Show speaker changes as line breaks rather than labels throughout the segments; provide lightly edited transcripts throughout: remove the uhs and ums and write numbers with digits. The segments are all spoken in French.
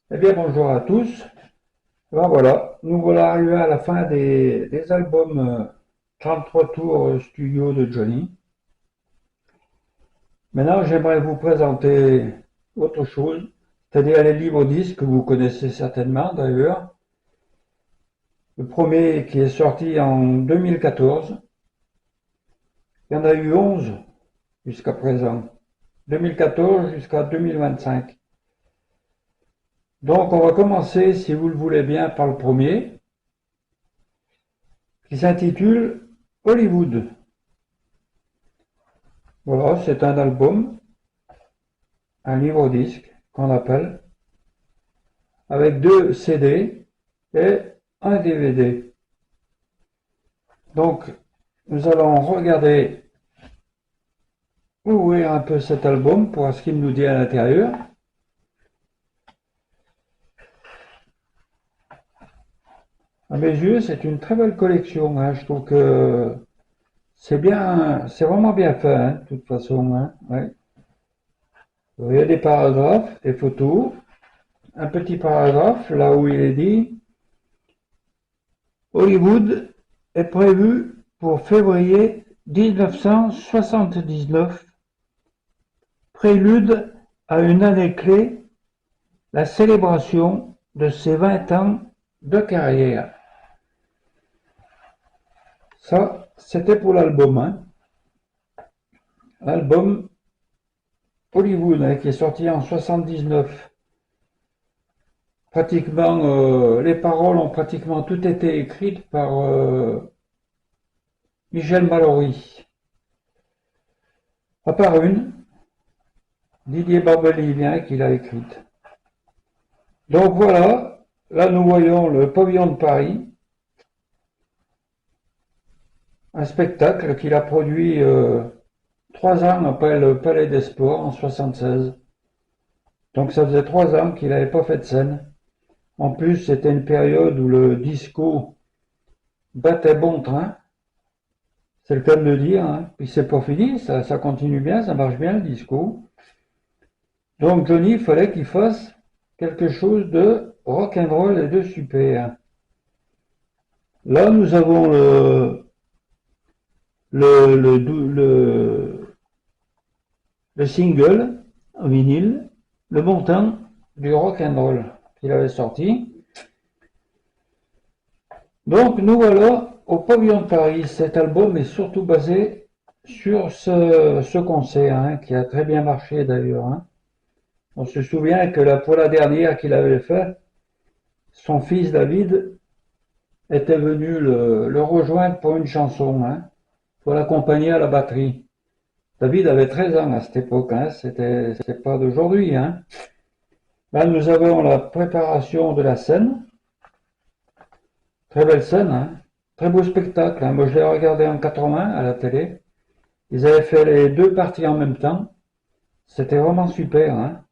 Eh bien, bonjour à tous. Ben voilà, nous voilà arrivés à la fin des albums 33 tours studio de Johnny. Maintenant, j'aimerais vous présenter autre chose, c'est-à-dire les livres disques que vous connaissez certainement d'ailleurs. Le premier qui est sorti en 2014, il y en a eu 11 jusqu'à présent, 2014 jusqu'à 2025. Donc, on va commencer, si vous le voulez bien, par le premier, qui s'intitule Hollywood. Voilà, c'est un album, un livre-disque qu'on appelle, avec 2 CD et un DVD. Donc, nous allons regarder, ouvrir un peu cet album pour voir ce qu'il nous dit à l'intérieur. À mes yeux, c'est une très belle collection, hein. Je trouve que c'est bien, c'est vraiment bien fait, hein, de toute façon, hein, ouais. Il y a des paragraphes, des photos, un petit paragraphe là où il est dit Hollywood est prévu pour février 1979, prélude à une année clé, la célébration de ses 20 ans de carrière. Ça, c'était pour l'album, hein. L'album Hollywood, hein, qui est sorti en 79. Pratiquement, les paroles ont pratiquement toutes été écrites par Michel Mallory. À part une, Didier Barbelivien qui l'a écrite. Donc voilà, là nous voyons le pavillon de Paris, un spectacle qu'il a produit 3 ans après le Palais des Sports en 76. Donc ça faisait 3 ans qu'il n'avait pas fait de scène. En plus, c'était une période où le disco battait bon train, c'est le cas de le dire, hein. Puis c'est pas fini, ça continue bien, ça marche bien le disco. Donc Johnny, il fallait qu'il fasse quelque chose de rock'n'roll et de super. Là, nous avons le, le, le, le single en vinyle, le montant du rock'n'roll qu'il avait sorti. Donc nous voilà au pavillon de Paris. Cet album est surtout basé sur ce concert, hein, qui a très bien marché d'ailleurs, hein. On se souvient que pour la dernière qu'il avait fait, son fils David était venu le rejoindre pour une chanson, hein, pour l'accompagner à la batterie. David avait 13 ans à cette époque, hein, c'est pas d'aujourd'hui, hein. Là, nous avons la préparation de la scène. Très belle scène, hein. Très beau spectacle, hein. Moi, je l'ai regardé en 80 à la télé. Ils avaient fait les 2 parties en même temps. C'était vraiment super, hein.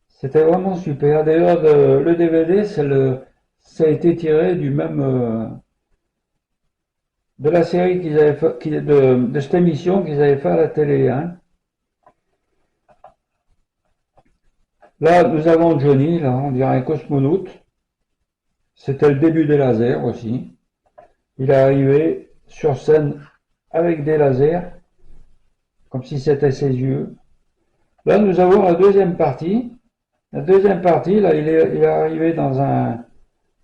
C'était vraiment super. D'ailleurs, le DVD, ça a été tiré du même, de la série qu'ils avaient fait, de cette émission qu'ils avaient fait à la télé, hein. Là, nous avons Johnny, là, on dirait un cosmonaute. C'était le début des lasers aussi. Il est arrivé sur scène avec des lasers, comme si c'était ses yeux. Là, nous avons la deuxième partie. La deuxième partie, là, il est arrivé dans un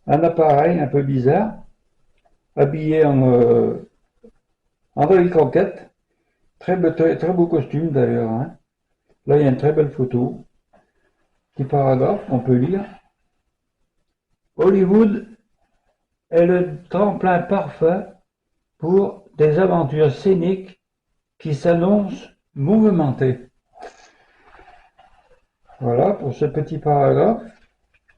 appareil un peu bizarre, habillé en Davy Crockett. Très beau costume d'ailleurs, hein. Là, il y a une très belle photo. Petit paragraphe, on peut lire. Hollywood est le tremplin parfait pour des aventures scéniques qui s'annoncent mouvementées. Voilà pour ce petit paragraphe.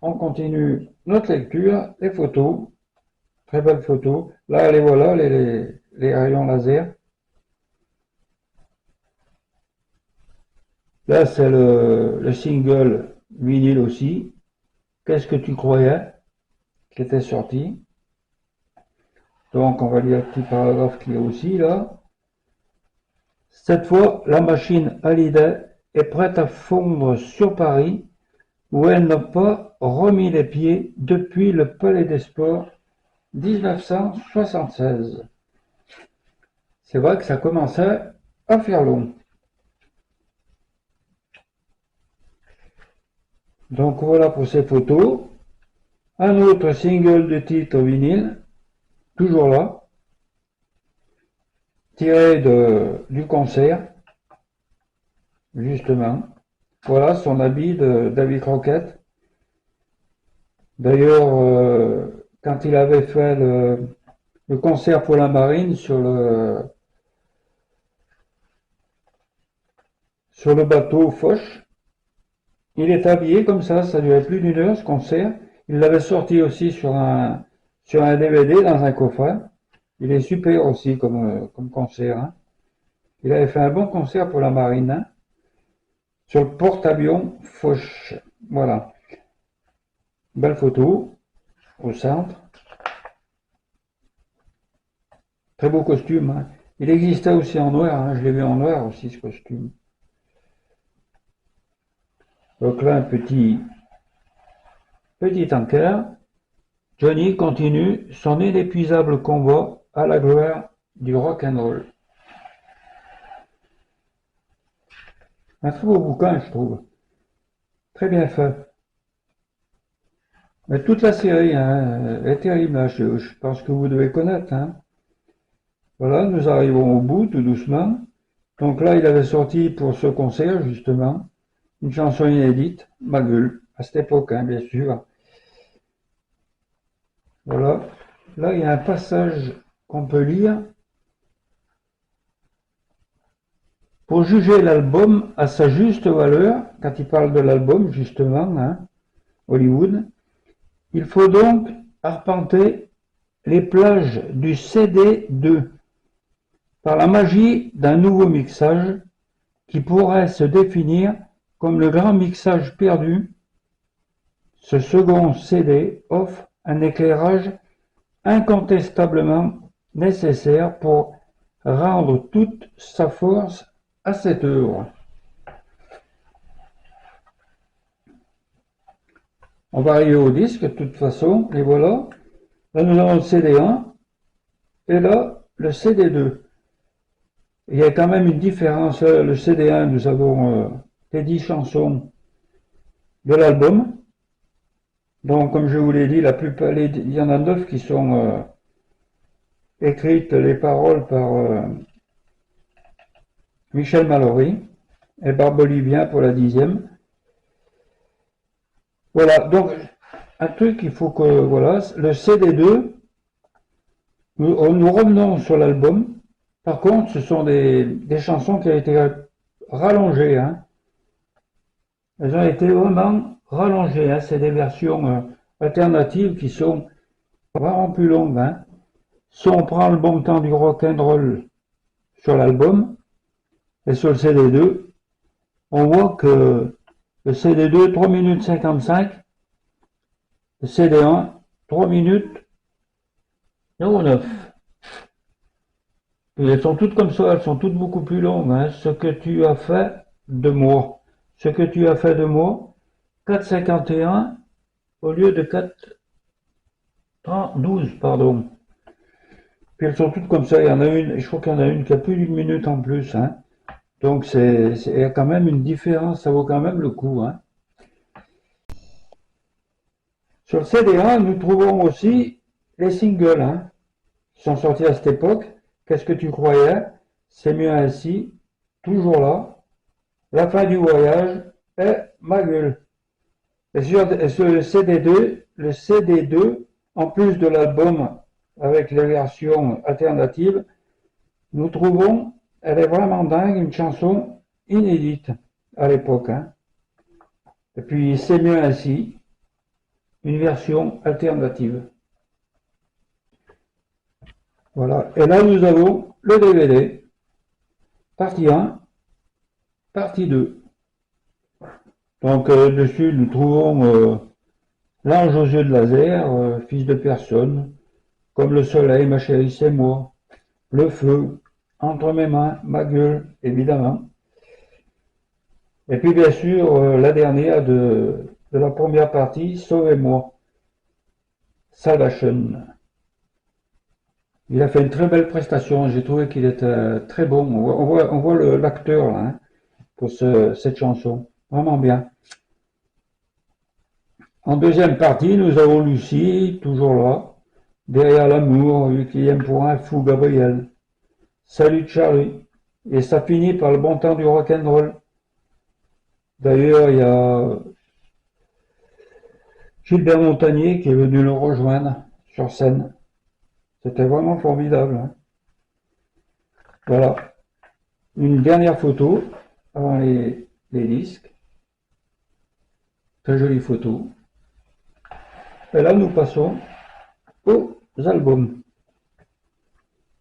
On continue notre lecture, les photos, très belles photos. Là, les voilà, les rayons laser. Là, c'est le single vinyle aussi. Qu'est-ce que tu croyais qui était sorti? Donc, on va lire le petit paragraphe qu'il y a aussi là. Cette fois, la machine Hallyday est prête à fondre sur Paris où elle n'a pas remis les pieds depuis le Palais des Sports 1976. C'est vrai que ça commençait à faire long. Donc voilà pour ces photos. Un autre single de titre vinyle, toujours là, tiré du concert, justement. Voilà son habit de David Crockett. D'ailleurs, quand il avait fait le concert pour la marine sur le bateau Foch, il est habillé comme ça durait plus d'une heure ce concert. Il l'avait sorti aussi sur un DVD dans un coffret. Il est super aussi comme concert, hein. Il avait fait un bon concert pour la marine, hein, sur le porte-avions Foch. Voilà. Belle photo au centre. Très beau costume, hein. Il existait aussi en noir, hein. Je l'ai vu en noir aussi ce costume. Donc là, un petit encart. Johnny continue son inépuisable combat à la gloire du rock'n'roll. Un très beau bouquin, je trouve. Très bien fait. Mais toute la série, hein, est terrible, hein, je pense que vous devez connaître, hein. Voilà, nous arrivons au bout, tout doucement. Donc là, il avait sorti pour ce concert, justement, une chanson inédite, Ma gueule, à cette époque, hein, bien sûr. Voilà. Là, il y a un passage qu'on peut lire. Pour juger l'album à sa juste valeur, quand il parle de l'album, justement, hein, Hollywood, il faut donc arpenter les plages du CD2 par la magie d'un nouveau mixage qui pourrait se définir comme le grand mixage perdu. Ce second CD offre un éclairage incontestablement nécessaire pour rendre toute sa force à cette œuvre. On va arriver au disque de toute façon, et voilà. Là nous avons le CD1 et là le CD2. Il y a quand même une différence. Le CD1, nous avons les 10 chansons de l'album. Donc comme je vous l'ai dit, la plupart, il y en a 9 qui sont écrites les paroles par Michel Mallory et Barbelivien pour la 10e. Voilà, donc un truc, il faut que, voilà, le CD2, nous revenons sur l'album. Par contre, ce sont des chansons qui ont été rallongées, hein. Elles ont été vraiment rallongées, hein. C'est des versions alternatives qui sont vraiment plus longues, hein. Si on prend le bon temps du rock'n'roll sur l'album, et sur le CD2, on voit que le CD2, 3 minutes 55, le CD1, 3 minutes 09. Et elles sont toutes comme ça, elles sont toutes beaucoup plus longues, hein. Ce que tu as fait de moi. Ce que tu as fait de moi, 4,51 au lieu de 4,12, pardon. Puis elles sont toutes comme ça, il y en a une, je crois qu'il y en a une qui a plus d'une minute en plus, hein. Donc il y a quand même une différence, ça vaut quand même le coup, hein. Sur le CD1, nous trouvons aussi les singles, hein, qui sont sortis à cette époque. Qu'est-ce que tu croyais? C'est mieux ainsi, toujours là. La fin du voyage et Ma gueule. Et sur le CD2, en plus de l'album avec les versions alternatives, nous trouvons, elle est vraiment dingue, une chanson inédite à l'époque, hein. Et puis C'est mieux ainsi, une version alternative. Voilà. Et là, nous avons le DVD, partie 1, partie 2. Donc, dessus, nous trouvons l'ange aux yeux de laser, fils de personne, comme le soleil, ma chérie, c'est moi, le feu, entre mes mains, ma gueule, évidemment. Et puis, bien sûr, la dernière de de la première partie, Sauvez-moi, Salvation. Il a fait une très belle prestation, j'ai trouvé qu'il était très bon. On voit l'acteur là, hein, pour cette chanson, vraiment bien. En deuxième partie, nous avons Lucie, toujours là, derrière l'amour, lui qui aime pour un fou Gabriel. Salut Charlie. Et ça finit par le bon temps du rock'n'roll. D'ailleurs, il y a Gilbert Montagnier qui est venu le rejoindre sur scène. C'était vraiment formidable, hein. Voilà. Une dernière photo avant les disques. Très jolie photo. Et là, nous passons aux albums.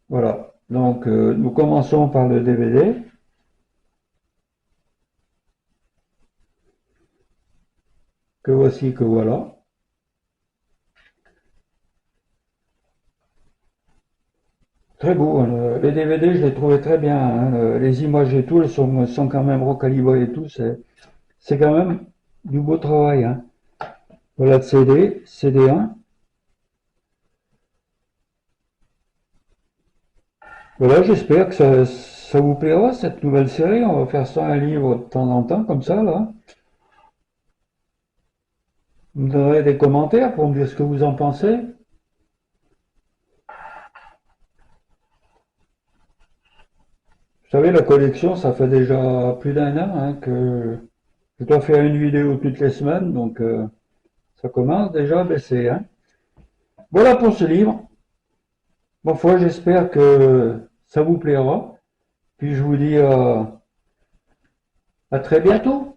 Voilà. Donc, nous commençons par le DVD. Que voici, que voilà. Très beau, hein. Les DVD, je les trouvais très bien, hein. Les images et tout, elles sont quand même recalibrées et tout. C'est quand même du beau travail, hein. Voilà le CD, CD1. Voilà, j'espère que ça vous plaira, cette nouvelle série. On va faire ça un livre de temps en temps, comme ça, là. Vous me donnerez des commentaires pour me dire ce que vous en pensez. Vous savez, la collection, ça fait déjà plus d'un an, hein, que je dois faire une vidéo toutes les semaines, donc ça commence déjà à baisser, hein. Voilà pour ce livre. Ma foi, j'espère que ça vous plaira. Puis je vous dis à très bientôt.